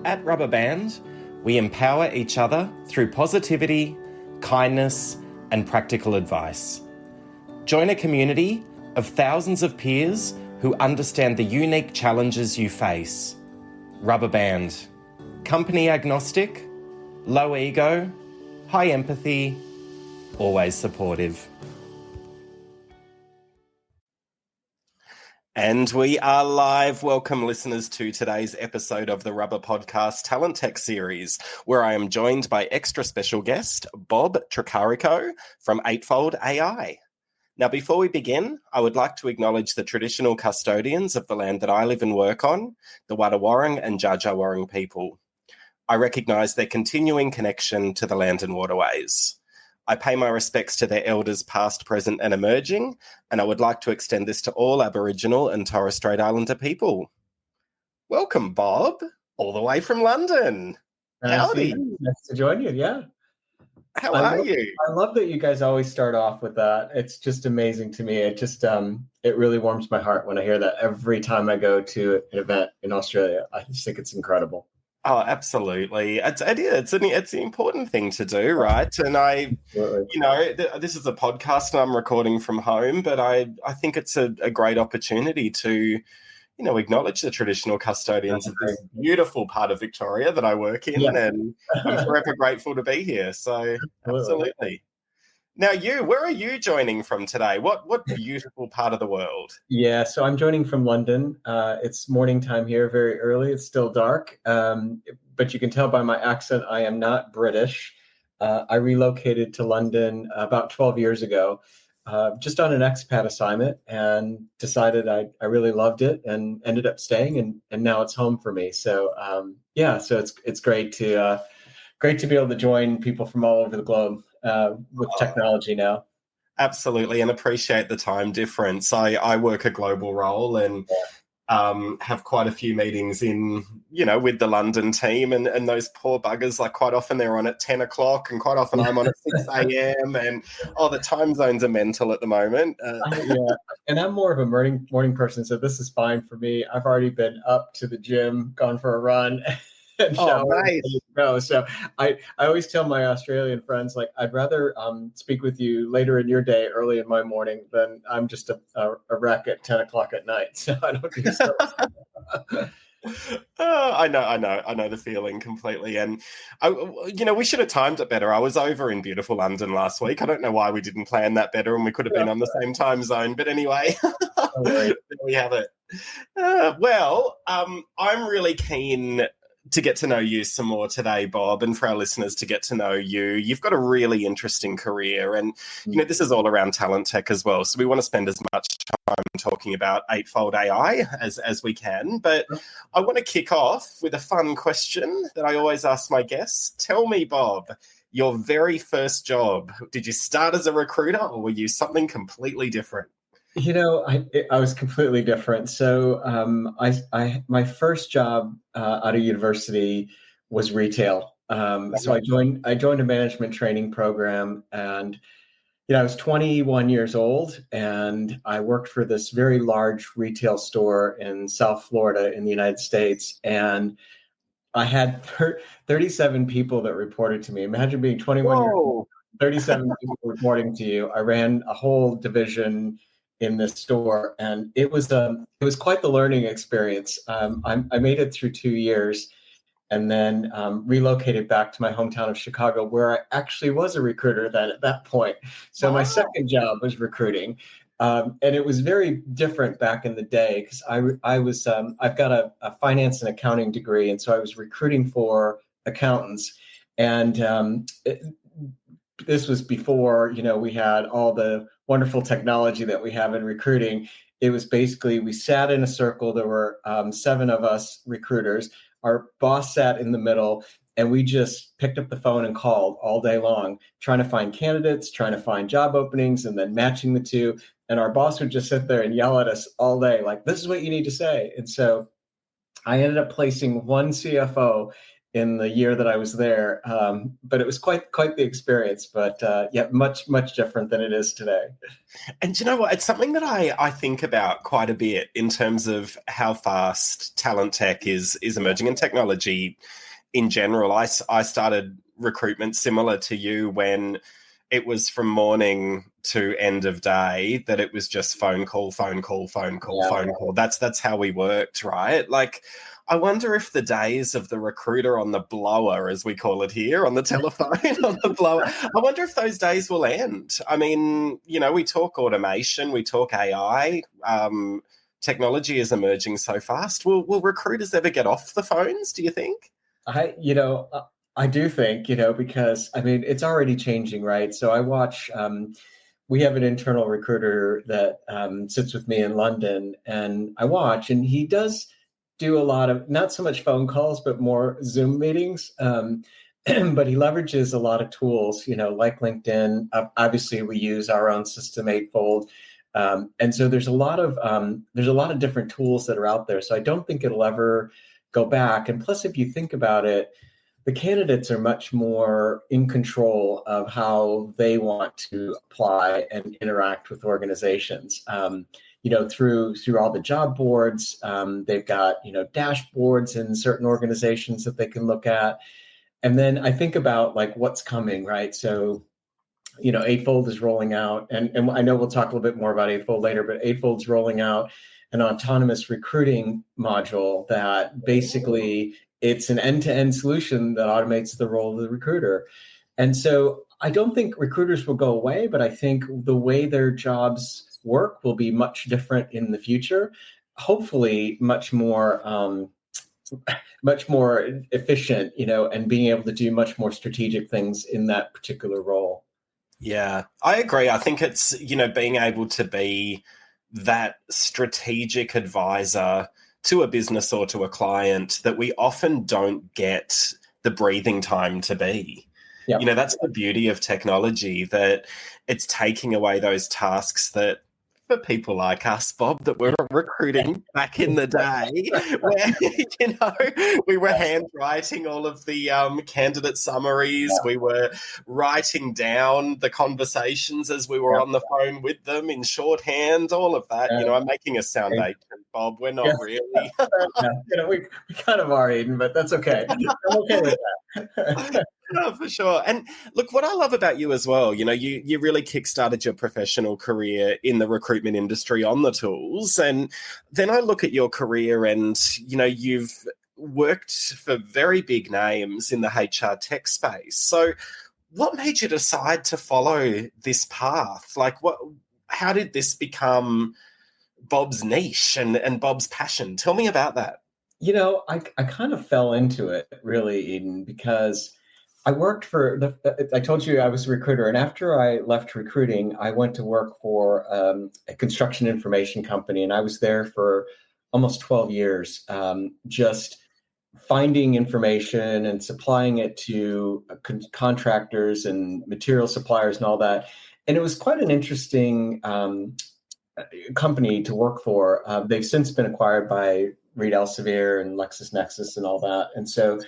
At Rubberband, we empower each other through positivity, kindness, and practical advice. Join a community of thousands of peers who understand the unique challenges you face. Rubberband. Company agnostic, low ego, high empathy, always supportive. And we are live. Welcome, listeners, to today's episode of the Rubber Podcast Talent Tech Series, where I am joined by extra special guest, Bob Tricarico from Eightfold AI. Now, before we begin, I would like to acknowledge the traditional custodians of the land that I live and work on, the Wadawurrung and Dja Dja Wurrung people. I recognise their continuing connection to the land and waterways. I pay my respects to their elders past, present and emerging, and I would like to extend this to all Aboriginal and Torres Strait Islander people. Welcome, Bob, all the way from London. Howdy. Nice to join you, yeah. How are you? I love that you guys always start off with that. It's just amazing to me. It really warms my heart when I hear that every time I go to an event in Australia. I just think it's incredible. Oh, absolutely. It's an important thing to do, right? And this is a podcast and I'm recording from home, but I think it's a great opportunity to, acknowledge the traditional custodians of this beautiful part of Victoria that I work in, and I'm forever grateful to be here. So absolutely. Now, where are you joining from today? What beautiful part of the world? Yeah, so I'm joining from London. It's morning time here, very early. It's still dark, but you can tell by my accent I am not British. I relocated to London about 12 years ago, just on an expat assignment, and decided I really loved it and ended up staying, and now it's home for me. So so it's great to be able to join people from all over the globe. With technology now. Absolutely, and appreciate the time difference. I work a global role and have quite a few meetings with the London team, and those poor buggers, like quite often they're on at 10 o'clock and quite often I'm on at 6 a.m. and the time zones are mental at the moment. And I'm more of a morning person, so this is fine for me. I've already been up to the gym, gone for a run. Nice. So I always tell my Australian friends, like, I'd rather speak with you later in your day, early in my morning, than I'm just a wreck at 10 o'clock at night. So I don't do so. I know the feeling completely. And we should have timed it better. I was over in beautiful London last week. I don't know why we didn't plan that better, and we could have been on the same time zone. But anyway, there we have it. I'm really keen to get to know you some more today, Bob, and for our listeners to get to know you. You've got a really interesting career, and this is all around talent tech as well. So we want to spend as much time talking about Eightfold AI as we can. But I want to kick off with a fun question that I always ask my guests. Tell me, Bob, your very first job. Did you start as a recruiter, or were you something completely different? I was completely different. So my first job out of university was retail. So I joined a management training program, and I was 21 years old, and I worked for this very large retail store in South Florida in the United States, and I had 37 people that reported to me. Imagine being 21 years old, 37 people reporting to you. I ran a whole division in this store, and it was quite the learning experience. I made it through 2 years, and then relocated back to my hometown of Chicago, where I actually was a recruiter at that point. So my second job was recruiting, and it was very different back in the day because I've got a finance and accounting degree, and so I was recruiting for accountants, and this was before we had all the wonderful technology that we have in recruiting. It was basically, we sat in a circle. There were 7 of us recruiters. Our boss sat in the middle, and we just picked up the phone and called all day long, trying to find candidates, trying to find job openings, and then matching the two. And our boss would just sit there and yell at us all day, like, this is what you need to say. And so I ended up placing one CFO in the year that I was there. But it was quite the experience. But yeah, much different than it is today. And you know what? It's something that I think about quite a bit in terms of how fast talent tech is emerging, and technology in general. I started recruitment similar to you, when it was from morning to end of day, that it was just phone call, phone call, phone call, Yeah. phone call. That's how we worked, right? Like, I wonder if the days of the recruiter on the blower, as we call it here, on the telephone, on the blower, I wonder if those days will end. I mean, we talk automation, we talk AI. Technology is emerging so fast. Will recruiters ever get off the phones, do you think? I do think, because I mean, it's already changing, right? So I watch, we have an internal recruiter that sits with me in London, and I watch, and he does do a lot of, not so much phone calls, but more Zoom meetings. But he leverages a lot of tools, like LinkedIn. Obviously, we use our own system, Eightfold. And so there's a lot of different tools that are out there. So I don't think it'll ever go back. And plus, if you think about it, the candidates are much more in control of how they want to apply and interact with organizations. Through all the job boards, they've got dashboards in certain organizations that they can look at. And then I think about like what's coming, right? So Eightfold is rolling out, and I know we'll talk a little bit more about Eightfold later, but Eightfold's rolling out an autonomous recruiting module that basically it's an end-to-end solution that automates the role of the recruiter. And so I don't think recruiters will go away, but I think the way their jobs work will be much different in the future. Hopefully much more efficient, and being able to do much more strategic things in that particular role. Yeah, I agree. I think it's, being able to be that strategic advisor to a business or to a client that we often don't get the breathing time to be. Yeah. That's the beauty of technology, that it's taking away those tasks that, for people like us, Bob, that were recruiting back in the day, where, we were handwriting all of the candidate summaries. Yeah. We were writing down the conversations as we were on the phone with them in shorthand, all of that. Yeah. I'm making us sound ancient, Bob. We're not really. We kind of are, Aiden, but that's okay. I'm okay with that. No, for sure. And look, what I love about you as well, you really kickstarted your professional career in the recruitment industry on the tools. And then I look at your career and, you've worked for very big names in the HR tech space. So what made you decide to follow this path? Like, how did this become Bob's niche and Bob's passion? Tell me about that. I kind of fell into it, really, Eden, because I worked I told you I was a recruiter, and after I left recruiting, I went to work for a construction information company, and I was there for almost 12 years, just finding information and supplying it to contractors and material suppliers and all that. And it was quite an interesting company to work for. They've since been acquired by Reed Elsevier and LexisNexis and all that. And so,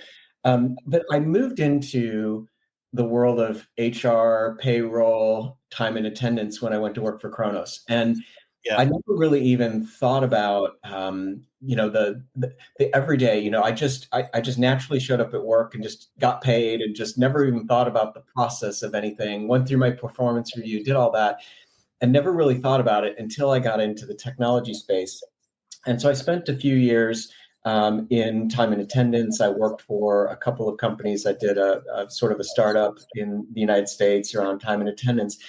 but I moved into the world of HR, payroll, time and attendance when I went to work for Kronos. And I never really even thought about, the everyday, I just naturally showed up at work and just got paid and just never even thought about the process of anything, went through my performance review, did all that, and never really thought about it until I got into the technology space. And so I spent a few years in time and attendance. I worked for a couple of companies. I did a sort of a startup in the United States around time and attendance.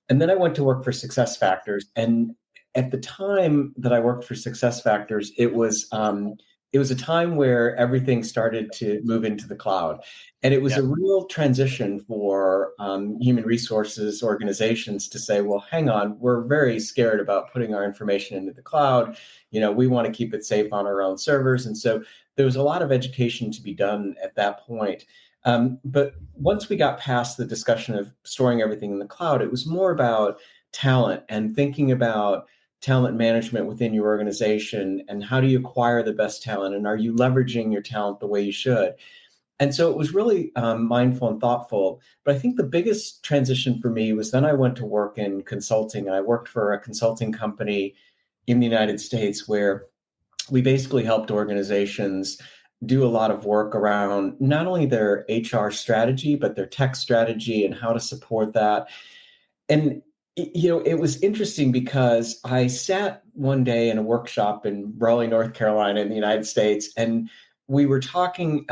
And then I went to work for SuccessFactors. And at the time that I worked for SuccessFactors, it was a time where everything started to move into the cloud. And it was a real transition for human resources organizations to say, well, hang on, we're very scared about putting our information into the cloud. We want to keep it safe on our own servers. And so there was a lot of education to be done at that point. But once we got past the discussion of storing everything in the cloud, it was more about talent and thinking about talent management within your organization and how do you acquire the best talent, and are you leveraging your talent the way you should? And so it was really mindful and thoughtful. But I think the biggest transition for me was then I went to work in consulting. I worked for a consulting company in the United States where we basically helped organizations do a lot of work around not only their HR strategy, but their tech strategy and how to support that. And it was interesting because I sat one day in a workshop in Raleigh, North Carolina, in the United States, and we were talking.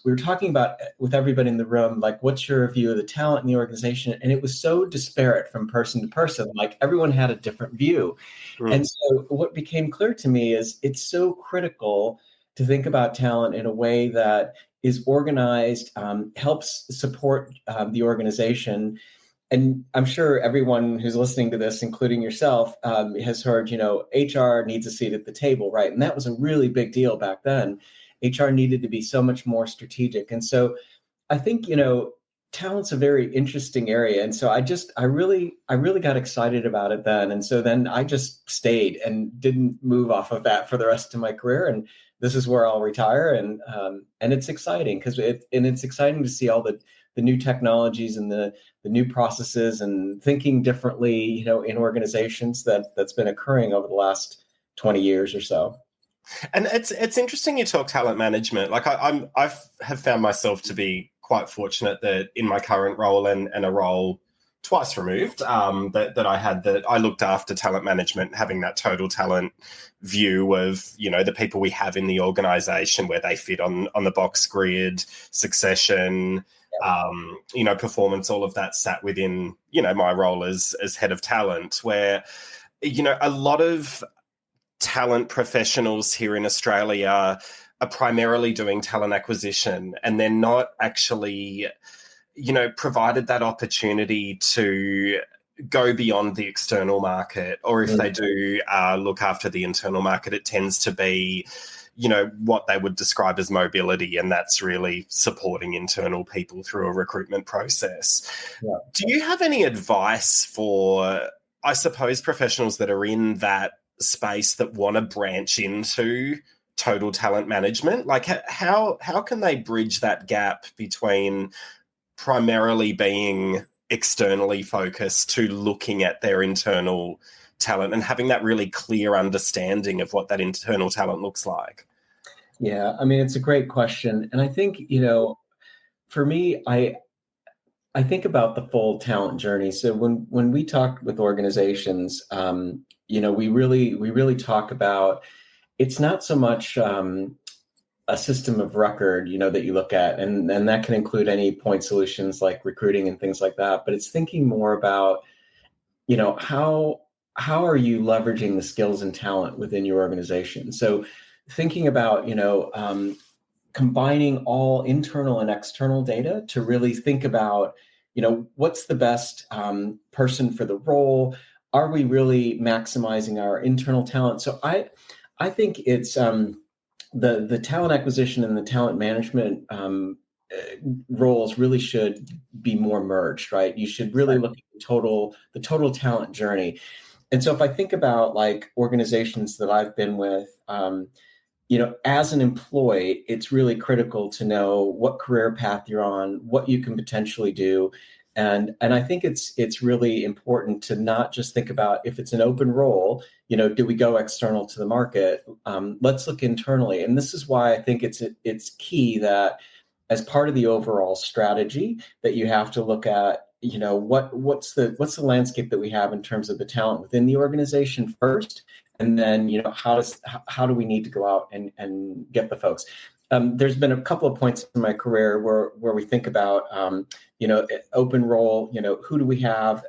We were talking about with everybody in the room, like, what's your view of the talent in the organization? And it was so disparate from person to person. Like everyone had a different view. And so what became clear to me is it's so critical to think about talent in a way that is organized, helps support the organization. And I'm sure everyone who's listening to this, including yourself, has heard, HR needs a seat at the table, right? And that was a really big deal back then. HR needed to be so much more strategic. And so I think, talent's a very interesting area. And so I really got excited about it then. And so then I just stayed and didn't move off of that for the rest of my career. And this is where I'll retire. And it's exciting because it's exciting to see all the new technologies and the new processes and thinking differently, in organizations that's been occurring over the last 20 years or so. And it's interesting you talk talent management. Like I have found myself to be quite fortunate that in my current role and a role twice removed, that I had, that I looked after talent management, having that total talent view of, the people we have in the organization, where they fit on the box grid, succession, performance, all of that sat within, my role as head of talent, where, a lot of talent professionals here in Australia are primarily doing talent acquisition, and they're not actually, provided that opportunity to go beyond the external market, or if they do look after the internal market, it tends to be, what they would describe as mobility, and that's really supporting internal people through a recruitment process. Yeah. Do you have any advice for, I suppose, professionals that are in that space that want to branch into total talent management? Like how can they bridge that gap between primarily being externally focused to looking at their internal talent and having that really clear understanding of what that internal talent looks like? Yeah, I mean, it's a great question. And I think, for me, I think about the full talent journey. So when we talk with organizations, we really talk about, it's not so much a system of record, that you look at, and that can include any point solutions like recruiting and things like that. But it's thinking more about, how are you leveraging the skills and talent within your organization? So thinking about, combining all internal and external data to really think about, what's the best person for the role? Are we really maximizing our internal talent? So I think it's the talent acquisition and the talent management roles really should be more merged, right? You should really look at the total talent journey. And so if I think about like organizations that I've been with, as an employee, it's really critical to know what career path you're on, what you can potentially do. And I think it's really important to not just think about if it's an open role, do we go external to the market? Let's look internally. And this is why I think it's key that as part of the overall strategy that you have to look at, what's the landscape that we have in terms of the talent within the organization first. And then, how do we need to go out and get the folks? There's been a couple of points in my career where we think about, open role, who do we have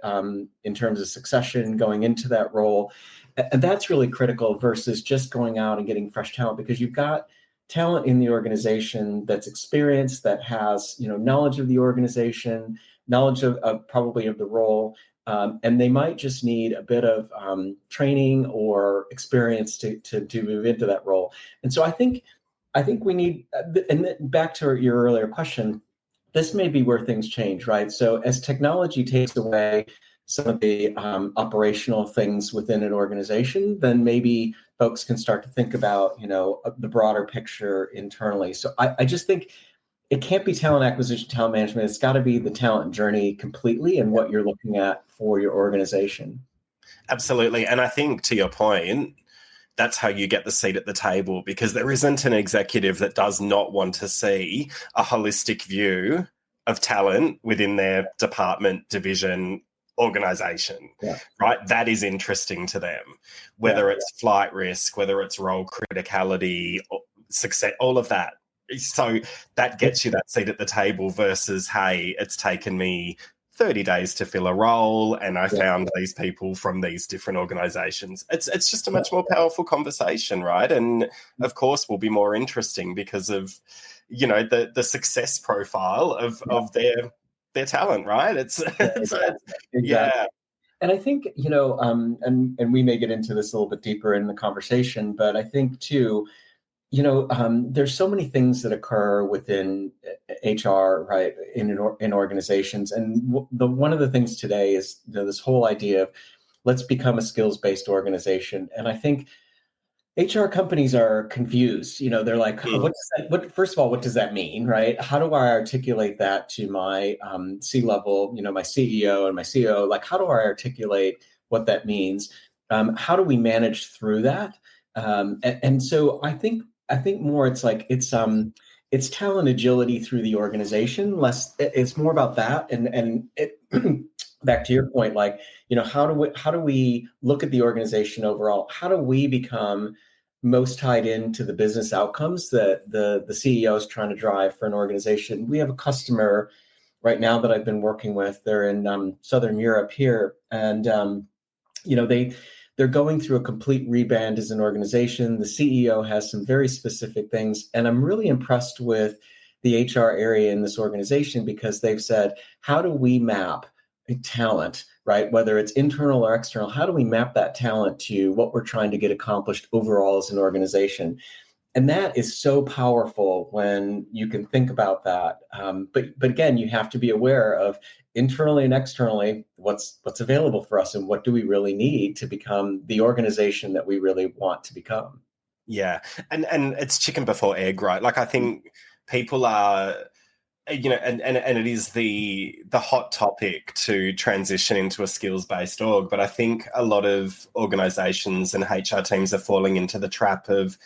in terms of succession going into that role? And that's really critical versus just going out and getting fresh talent, because you've got talent in the organization that's experienced, that has, knowledge of the organization, knowledge of probably of the role. And they might just need a bit of training or experience to move into that role. And so I think we need, and back to your earlier question, this may be where things change, right? So as technology takes away some of the operational things within an organization, then maybe folks can start to think about, the broader picture internally. So I just think it can't be talent acquisition, talent management. It's got to be the talent journey completely and what you're looking at for your organization. Absolutely. And I think, to your point, that's how you get the seat at the table, because there isn't an executive that does not want to see a holistic view of talent within their department, division, organization, right? That is interesting to them, whether it's flight risk, whether it's role criticality, success, all of that. So that gets you that seat at the table versus, hey, it's taken me 30 days to fill a role and I found these people from these different organizations. It's just a much more powerful conversation, right? And of course will be more interesting because of, you know, the success profile of their talent, right? Exactly. And I think, you know, and we may get into this a little bit deeper in the conversation, but I think too, you know, there's so many things that occur within HR, right, in organizations, and one of the things today is, you know, this whole idea of let's become a skills-based organization. And I think HR companies are confused. You know, they're like, first of all, what does that mean, right? How do I articulate that to my C-level, you know, my CEO and my CEO? Like, how do I articulate what that means? How do we manage through that? And so I think more it's like it's talent agility through the organization. It's more about that. And it, back to your point, like, you know, how do we look at the organization overall? How do we become most tied into the business outcomes that the CEO is trying to drive for an organization? We have a customer right now that I've been working with. They're in Southern Europe here, and you know, they're going through a complete rebrand as an organization. The CEO has some very specific things, and I'm really impressed with the HR area in this organization because they've said, how do we map talent, right? Whether it's internal or external, how do we map that talent to what we're trying to get accomplished overall as an organization? And that is so powerful when you can think about that. But again, you have to be aware of internally and externally what's available for us and what do we really need to become the organization that we really want to become. Yeah, and it's chicken before egg, right? Like I think people are, you know, and it is the hot topic to transition into a skills-based org, but I think a lot of organizations and HR teams are falling into the trap of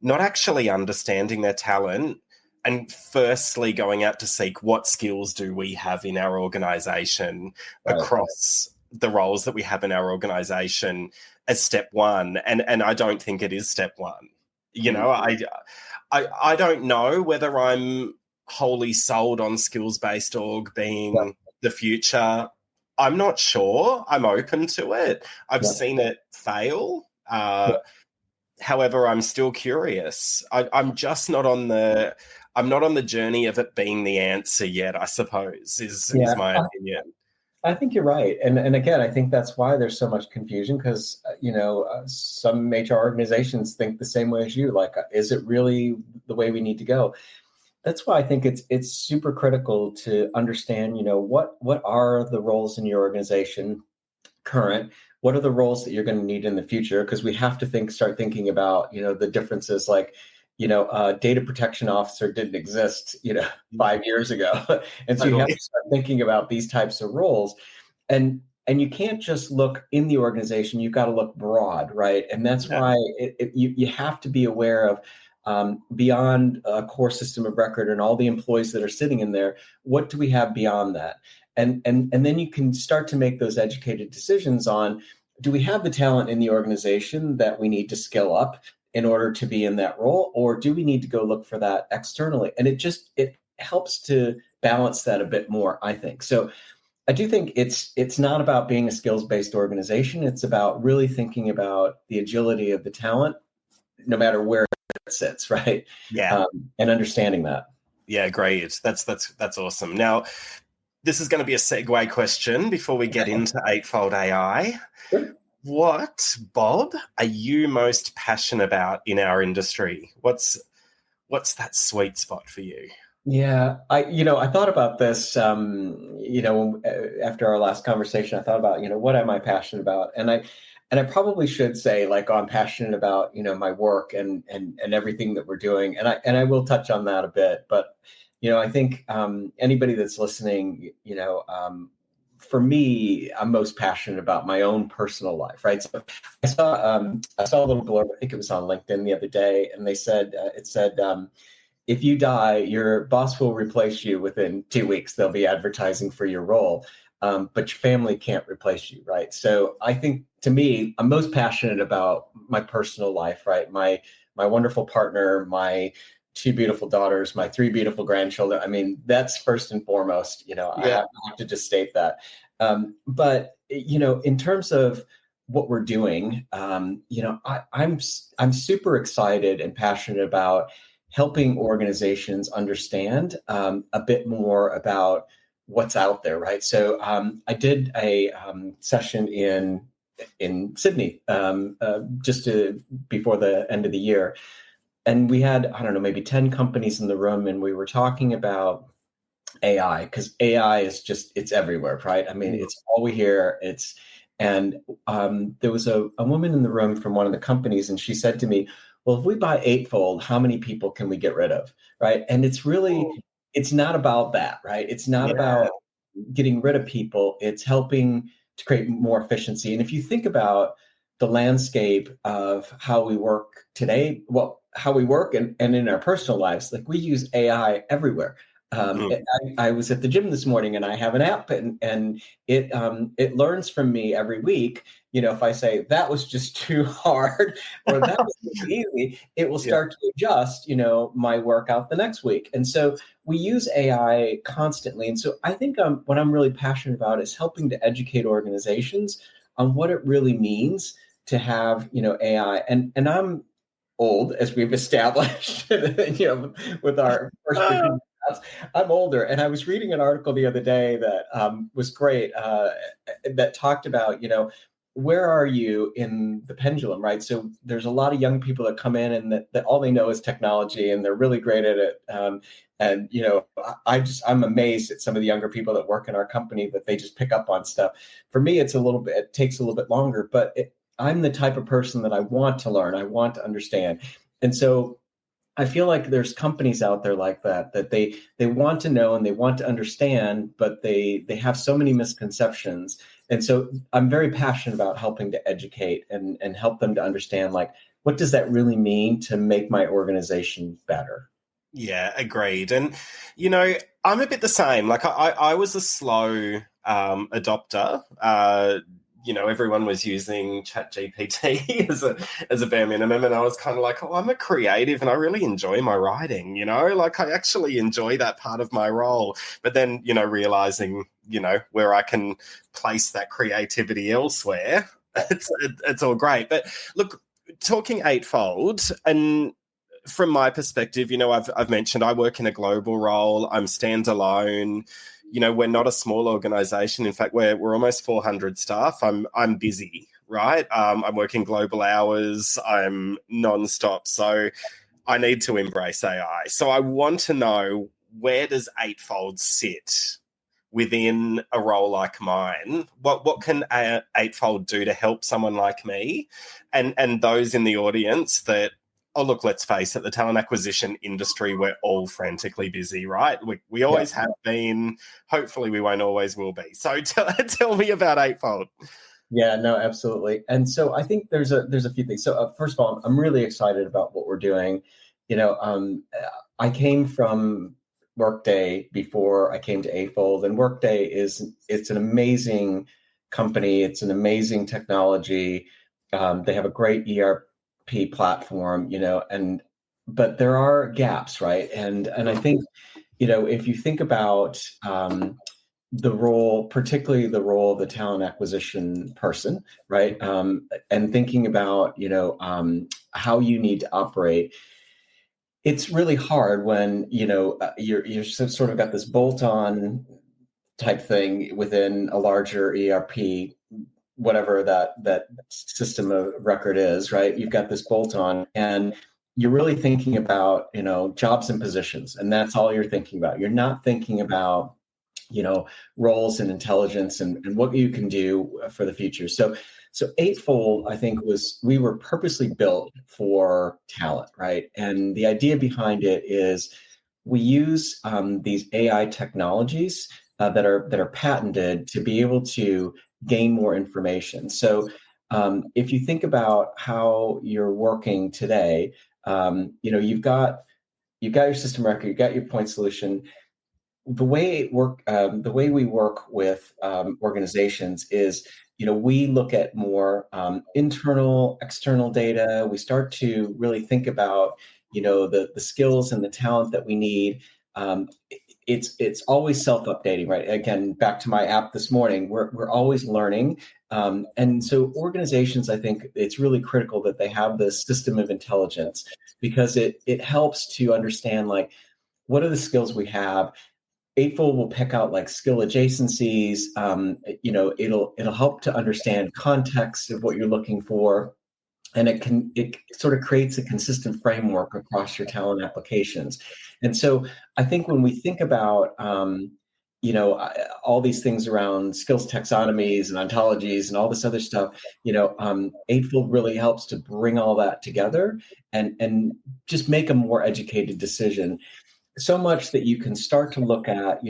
not actually understanding their talent and firstly going out to seek what skills do we have in our organization across the roles that we have in our organization as step one. And I don't think it is step one. You know, I don't know whether I'm wholly sold on skills-based org being the future. I'm not sure. I'm open to it. I've seen it fail. However, I'm still curious. I'm just not on the journey of it being the answer yet, I suppose, is my opinion. I think you're right. And again, I think that's why there's so much confusion because, you know, some HR organizations think the same way as you. Like, is it really the way we need to go? That's why I think it's super critical to understand, you know, what are the roles in your organization current? What are the roles that you're going to need in the future? Because we have to start thinking about, you know, the differences. Like, you know, data protection officer didn't exist, you know, 5 years ago, and so you have to start thinking about these types of roles, and you can't just look in the organization. You've got to look broad, right? And that's why you have to be aware of. Beyond a core system of record and all the employees that are sitting in there, what do we have beyond that? And then you can start to make those educated decisions on, do we have the talent in the organization that we need to skill up in order to be in that role, or do we need to go look for that externally? And it helps to balance that a bit more, I think. So I do think it's not about being a skills-based organization. It's about really thinking about the agility of the talent, no matter where it sits, right? Yeah. And understanding that. Yeah, great. That's awesome. Now, this is going to be a segue question before we get into Eightfold AI. Sure. What, Bob, are you most passionate about in our industry? What's that sweet spot for you? Yeah, I thought about this, after our last conversation. I thought about, what am I passionate about? And I probably should say, like, I'm passionate about, my work and everything that we're doing. And I will touch on that a bit. But I think anybody that's listening, for me, I'm most passionate about my own personal life, right? So I saw a little blurb. I think it was on LinkedIn the other day, and it said, if you die, your boss will replace you within 2 weeks. They'll be advertising for your role, but your family can't replace you, right? So I think, to me, I'm most passionate about my personal life, right? My wonderful partner, my two beautiful daughters, my three beautiful grandchildren. I mean, that's first and foremost. I have to just state that. But in terms of what we're doing, I'm super excited and passionate about helping organizations understand a bit more about what's out there, right? So I did a session in Sydney before the end of the year, and we had, I don't know, maybe 10 companies in the room, and we were talking about AI, because AI is it's everywhere, right? I mean, it's all we hear. And there was a woman in the room from one of the companies, and she said to me, well, if we buy Eightfold, how many people can we get rid of, right? And it's not about that, right? It's not about getting rid of people. It's helping to create more efficiency. And if you think about the landscape of how we work today, how we work and in our personal lives, like, we use AI everywhere. I was at the gym this morning, and I have an app, and it learns from me every week. If I say that was just too hard or that was too easy, it will start to adjust, my workout the next week. And so we use AI constantly. And so I think what I'm really passionate about is helping to educate organizations on what it really means to have, AI. And I'm old, as we've established, with our first 15 minutes. I'm older, and I was reading an article the other day that was great, that talked about, where are you in the pendulum, right? So there's a lot of young people that come in, and that all they know is technology, and they're really great at it. And I'm amazed at some of the younger people that work in our company, that they just pick up on stuff. For me, it takes a little bit longer, but I'm the type of person that I want to learn, I want to understand. And so I feel like there's companies out there like that they want to know and they want to understand, but they have so many misconceptions. And so I'm very passionate about helping to educate and help them to understand, like, what does that really mean to make my organization better? Yeah, agreed. And, I'm a bit the same. Like, I was a slow adopter. Everyone was using ChatGPT as a bare minimum, and I was kind of like, oh, I'm a creative and I really enjoy my writing, like, I actually enjoy that part of my role. But then, realizing, where I can place that creativity elsewhere, it's all great. But look, talking Eightfold, and from my perspective, I've mentioned I work in a global role. I'm standalone. We're not a small organization. In fact, we're almost 400 staff. I'm busy, right? I'm working global hours. I'm nonstop. So I need to embrace AI. So I want to know, where does Eightfold sit within a role like mine? What can Eightfold do to help someone like me and those in the audience that, oh, look, let's face it, the talent acquisition industry, we're all frantically busy, right? We always have been. Hopefully we won't always will be. So tell me about Eightfold. Yeah, no, absolutely. And so I think there's a few things. So first of all, I'm really excited about what we're doing. I came from Workday before I came to Eightfold, and Workday it's an amazing company. It's an amazing technology. They have a great ERP platform, but there are gaps, right? And I think, if you think about the role, particularly the role of the talent acquisition person, right? And thinking about, how you need to operate. It's really hard when, you're sort of got this bolt-on type thing within a larger ERP, whatever that system of record is, right? You've got this bolt-on, and you're really thinking about, jobs and positions, and that's all you're thinking about. You're not thinking about, roles and intelligence and what you can do for the future. So Eightfold, I think, we were purposely built for talent, right? And the idea behind it is, we use these AI technologies that are patented to be able to gain more information. So if you think about how you're working today, you've got your system record, you've got your point solution. The way we work with organizations is, we look at more internal, external data. We start to really think about, the skills and the talent that we need. It's always self-updating, right? Again, back to my app this morning, we're always learning. And so organizations, I think it's really critical that they have this system of intelligence, because it helps to understand, like, what are the skills we have. Eightfold will pick out like skill adjacencies. It'll help to understand context of what you're looking for, and it sort of creates a consistent framework across your talent applications. And so I think when we think about all these things around skills taxonomies and ontologies and all this other stuff, Eightfold really helps to bring all that together and just make a more educated decision. So much that you can start to look at,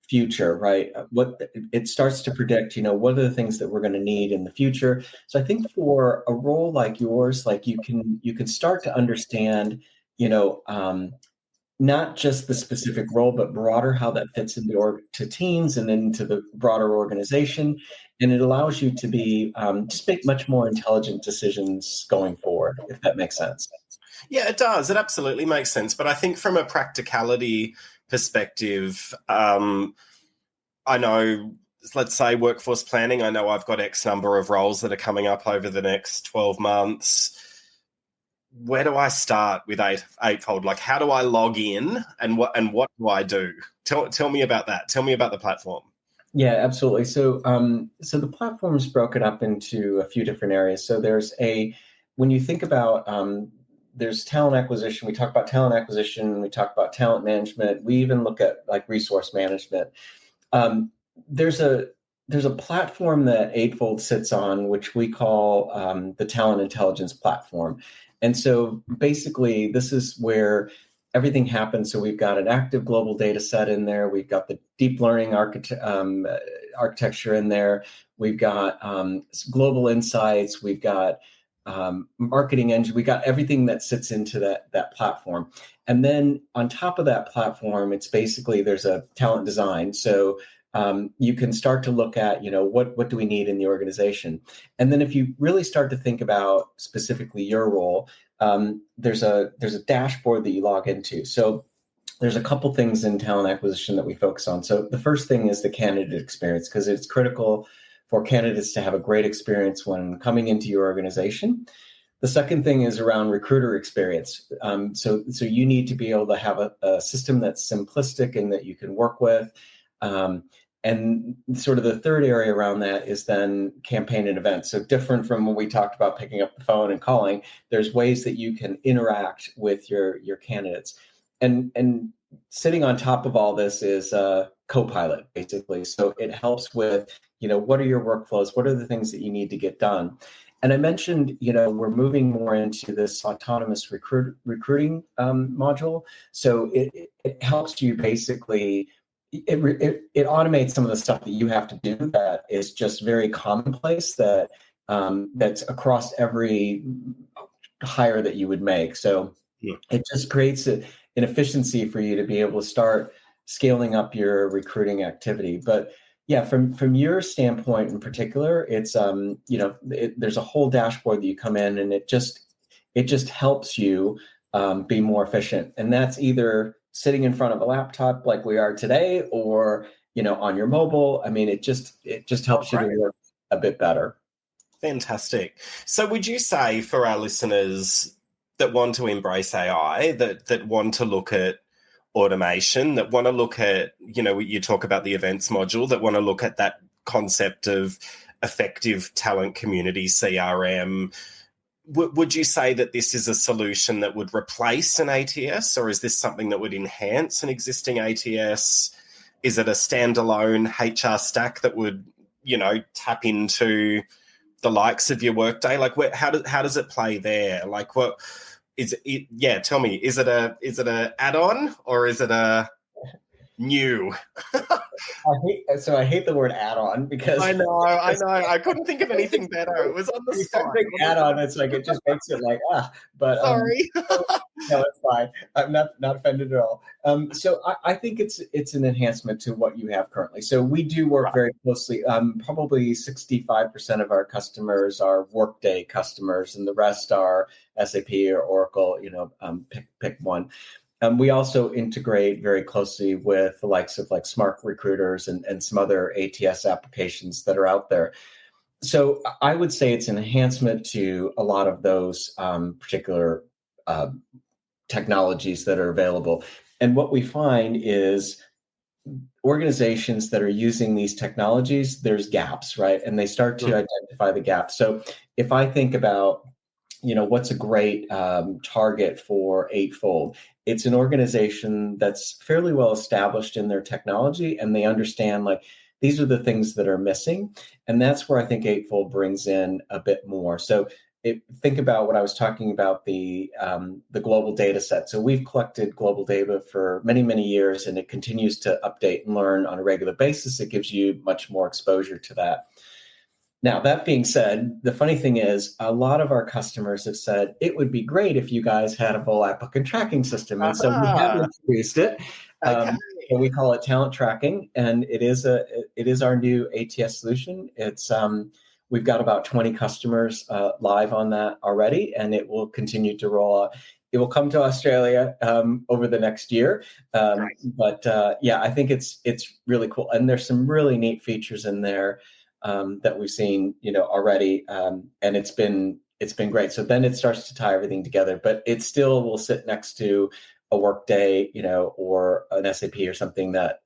future, right? What it starts to predict, what are the things that we're going to need in the future. So I think for a role like yours, like you can start to understand, not just the specific role, but broader how that fits into to teams and into the broader organization. And it allows you to be just make much more intelligent decisions going forward, if that makes sense. Yeah, it does. It absolutely makes sense. But I think from a practicality perspective, I know, let's say workforce planning, I know I've got X number of roles that are coming up over the next 12 months. Where do I start with Eightfold? Like, how do I log in and what do I do? Tell me about that. Tell me about the platform. Yeah, absolutely. So the platform is broken up into a few different areas. So when you think about there's talent acquisition. We talk about talent acquisition. We talk about talent management. We even look at like resource management. There's a platform that Eightfold sits on, which we call the Talent Intelligence Platform. And so basically, this is where everything happens. So we've got an active global data set in there. We've got the deep learning architecture in there. We've got global insights. We've got marketing engine. We got everything that sits into that platform. And then on top of that platform, it's basically there's a talent design. So you can start to look at, what do we need in the organization? And then if you really start to think about specifically your role, there's a dashboard that you log into. So there's a couple things in talent acquisition that we focus on. So the first thing is the candidate experience, because it's critical for candidates to have a great experience when coming into your organization. The second thing is around recruiter experience. So you need to be able to have a system that's simplistic and that you can work with. And sort of the third area around that is then campaign and events. So different from when we talked about picking up the phone and calling, there's ways that you can interact with your candidates. And sitting on top of all this is Copilot, basically. So it helps with, what are your workflows? What are the things that you need to get done? And I mentioned, we're moving more into this autonomous recruiting module. So it helps you basically, it automates some of the stuff that you have to do that is just very commonplace, that's across every hire that you would make. So it just creates an efficiency for you to be able to start scaling up your recruiting activity. But yeah, from your standpoint in particular, it's there's a whole dashboard that you come in, and it just helps you be more efficient. And that's either sitting in front of a laptop like we are today, or on your mobile. I mean, it just helps you to work a bit better. Fantastic. So would you say for our listeners that want to embrace AI, that want to look at automation, that want to look at, you talk about the events module, that want to look at that concept of effective talent community, CRM, would you say that this is a solution that would replace an ATS, or is this something that would enhance an existing ATS? Is it a standalone HR stack that would, tap into the likes of your Workday? Like, how does it play there? Like, is it? Yeah, tell me. Is it a add-on or is it a new? I hate the word add-on because I know. I couldn't think of anything better. It was on the you said spot. big add-on. It's like it just makes it like but Sorry. no, it's fine. I'm not offended at all. So I think it's an enhancement to what you have currently. So we do work very closely. Probably 65% of our customers are Workday customers, and the rest are SAP or Oracle. Pick one. We also integrate very closely with the likes of like Smart Recruiters and some other ATS applications that are out there. So I would say it's an enhancement to a lot of those particular technologies that are available. And what we find is organizations that are using these technologies, there's gaps, right? And they start to identify the gaps. So if I think about, what's a great target for Eightfold? It's an organization that's fairly well established in their technology, and they understand like these are the things that are missing. And that's where I think Eightfold brings in a bit more. So think about what I was talking about, the global data set. So we've collected global data for many, many years, and it continues to update and learn on a regular basis. It gives you much more exposure to that. Now, that being said, the funny thing is a lot of our customers have said it would be great if you guys had a full applicant tracking system. And so we have introduced it. Okay. And we call it talent tracking. And it is our new ATS solution. It's we've got about 20 customers live on that already, and it will continue to roll out. It will come to Australia over the next year. But I think it's really cool. And there's some really neat features in there that we've seen, already, and it's been great. So then it starts to tie everything together, but it still will sit next to a Workday, or an SAP or something that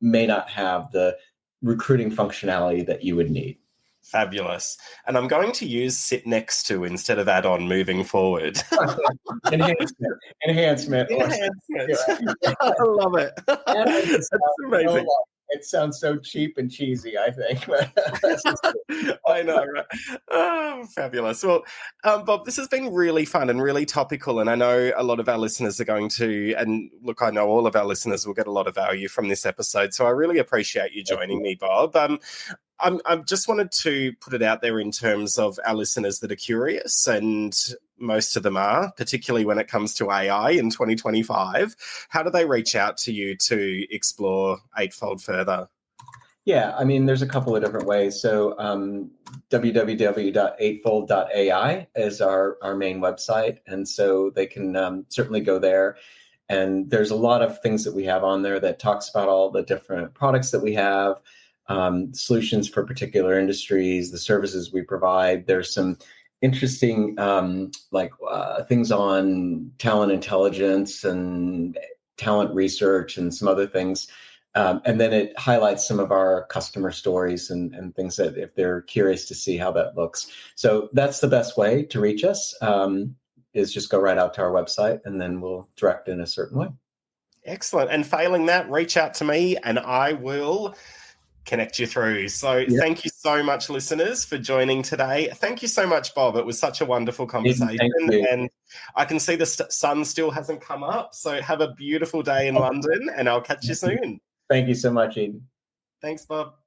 may not have the recruiting functionality that you would need. Fabulous. And I'm going to use sit next to instead of add on moving forward. Enhancement. I love it. That's amazing. It sounds so cheap and cheesy, I think. I know, right? Oh, fabulous. Well, Bob, this has been really fun and really topical. And I know a lot of our listeners are going to, and look, I know all of our listeners will get a lot of value from this episode. So I really appreciate you joining me, Bob. I just wanted to put it out there in terms of our listeners that are curious, and most of them are, particularly when it comes to AI in 2025. How do they reach out to you to explore Eightfold further? Yeah, I mean, there's a couple of different ways. So www.eightfold.ai is our main website. And so they can certainly go there. And there's a lot of things that we have on there that talks about all the different products that we have, solutions for particular industries, the services we provide. There's some interesting things on talent intelligence and talent research and some other things. And then it highlights some of our customer stories and things that if they're curious to see how that looks. So that's the best way to reach us, is just go right out to our website and then we'll direct in a certain way. Excellent. And failing that, reach out to me and I will connect you through. So Thank you so much, listeners, for joining today. Thank you so much, Bob. It was such a wonderful conversation. And I can see the sun still hasn't come up. So have a beautiful day in London and I'll catch you soon. Thank you so much, Eden. Thanks, Bob.